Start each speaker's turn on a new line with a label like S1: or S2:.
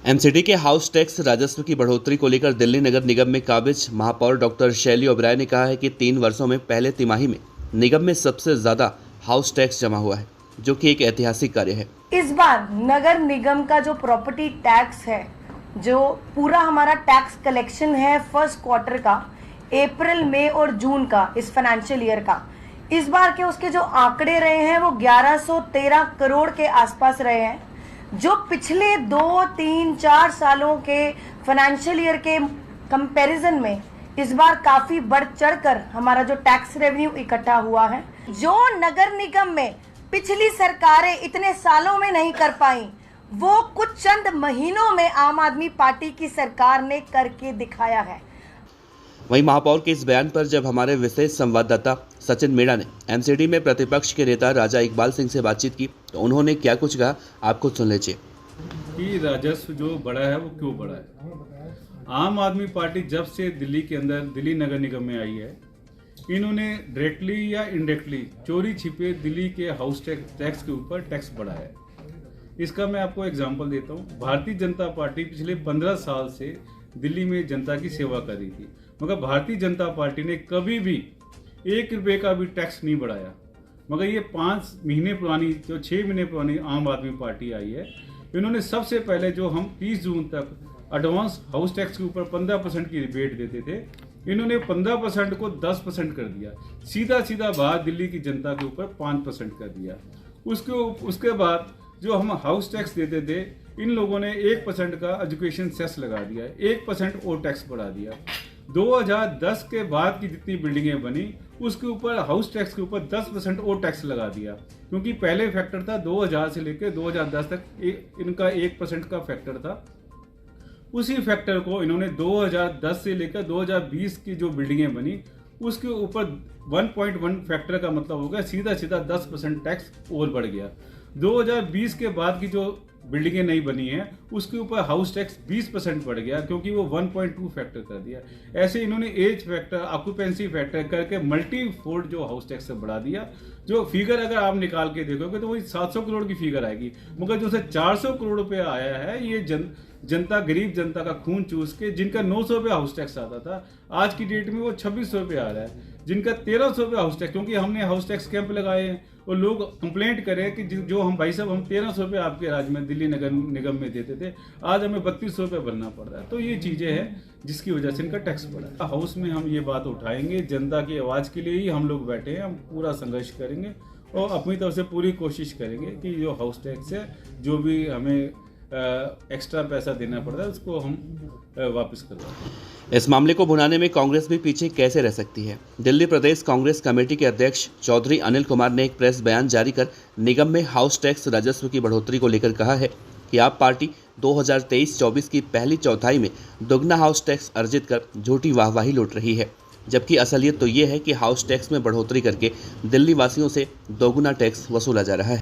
S1: MCD के house tax राजस्व की बढ़ोतरी को लेकर दिल्ली नगर निगम में काबिज महापौर डॉक्टर शैली ओबराय ने कहा है कि 3 वर्षों में पहले तिमाही में निगम में सबसे ज्यादा हाउस टैक्स जमा हुआ है, जो कि एक ऐतिहासिक कार्य है।
S2: इस बार नगर निगम का जो प्रॉपर्टी टैक्स है, जो पूरा हमारा टैक्स कलेक्शन है फर्स्ट क्वार्टर का, अप्रैल मई और जून का, इस फाइनेंशियल ईयर का, इस बार के उसके जो आंकड़े रहे हैं वो 1113 करोड़ के आसपास रहे हैं, जो पिछले 2, 3, 4 सालों के फाइनेंशियल ईयर के कंपैरिजन में इस बार काफी बढ़ चढ़कर हमारा जो टैक्स रेवेन्यू इकट्ठा हुआ है, जो नगर निगम में पिछली सरकारें इतने सालों में नहीं कर पाई, वो कुछ चंद महीनों में आम आदमी पार्टी की सरकार ने करके दिखाया है।
S1: वहीं महापौर के इस बयान पर जब हमारे विशेष संवाददाता सचिन मीणा ने एमसीडी में प्रतिपक्ष के नेता राजा इकबाल सिंह से बातचीत की, तो उन्होंने क्या कुछ कहा, आप खुद सुन लीजिए।
S3: कि राजस्व जो बढ़ा है वो क्यों बढ़ा है। आम आदमी पार्टी जब से दिल्ली के अंदर दिल्ली नगर निगम में आई है, इन्होंने डायरेक्टली या इनडायरेक्टली चोरी छिपे दिल्ली के हाउस टैक्स के ऊपर टैक्स बढ़ाया है। इसका मैं आपको एग्जांपल देता हूँ। भारतीय जनता पार्टी पिछले 15 साल से दिल्ली में जनता की सेवा कर रही थी, मगर भारतीय जनता पार्टी ने कभी भी 1 रुपये का भी टैक्स नहीं बढ़ाया। मगर ये 5 महीने पुरानी, जो 6 महीने पुरानी आम आदमी पार्टी आई है, इन्होंने सबसे पहले जो हम 30 जून तक एडवांस हाउस टैक्स के ऊपर 15% की रिबेट देते थे, इन्होंने 15% को 10% कर दिया। सीधा सीधा बात दिल्ली की जनता के ऊपर 5% कर दिया। उसके बाद जो हम हाउस टैक्स देते थे, इन लोगों ने 1% का एजुकेशन सेस लगा दिया, 1% और टैक्स बढ़ा दिया। 2010 के बाद की जितनी बिल्डिंगें बनी, उसके ऊपर हाउस टैक्स के ऊपर 10% और टैक्स लगा दिया, क्योंकि पहले फैक्टर था 2000 से लेकर 2010 तक इनका 1% का फैक्टर था। उसी फैक्टर को इन्होंने 2010 से लेकर 2020 की जो बिल्डिंगें बनी, उसके ऊपर 1.1 फैक्टर का मतलब हो गया सीधा सीधा 10% टैक्स और बढ़ गया। 2020 के बाद की जो बिल्डिंगें नहीं बनी हैं, उसके ऊपर हाउस टैक्स 20% बढ़ गया, क्योंकि वो 1.2 फैक्टर कर दिया। ऐसे इन्होंने एज फैक्टर, ऑक्यूपेंसी फैक्टर करके मल्टी फोल्ड जो हाउस टैक्स से बढ़ा दिया। जो फिगर अगर आप निकाल के देखोगे तो वही 700 करोड़ की फिगर आएगी, मगर जो 400 करोड़ रुपये आया है, ये जनता, गरीब जनता का खून चूस के, जिनका 900 रुपये हाउस टैक्स आता था, आज की डेट में वो 2600 रुपये आ रहा है। जिनका 1300 रुपये हाउस टैक्स, क्योंकि हमने हाउस टैक्स कैंप लगाए हैं और लोग कंप्लेंट करें कि जो हम भाई साहब हम 1300 रुपये आपके राज्य में दिल्ली नगर निगम में देते थे, आज हमें 3200 रुपये भरना पड़ रहा है। तो ये चीज़ें हैं जिसकी वजह से इनका टैक्स बढ़ा है। हाउस में हम ये बात उठाएंगे, जनता की आवाज़ के लिए ही हम लोग बैठे हैं। हम पूरा संघर्ष करेंगे और अपनी तरफ से पूरी कोशिश करेंगे कि जो हाउस टैक्स है, जो भी हमें एक्स्ट्रा पैसा देना पड़ रहा है, उसको हम वापस करवाएं।
S1: इस मामले को भुनाने में कांग्रेस भी पीछे कैसे रह सकती है। दिल्ली प्रदेश कांग्रेस कमेटी के अध्यक्ष चौधरी अनिल कुमार ने एक प्रेस बयान जारी कर निगम में हाउस टैक्स राजस्व की बढ़ोतरी को लेकर कहा है कि आप पार्टी 2023-24 की पहली चौथाई में दोगुना हाउस टैक्स अर्जित कर झूठी वाहवाही लूट रही है, जबकि असलियत तो ये है कि हाउस टैक्स में बढ़ोतरी करके दिल्ली वासियों से दोगुना टैक्स वसूला जा रहा है।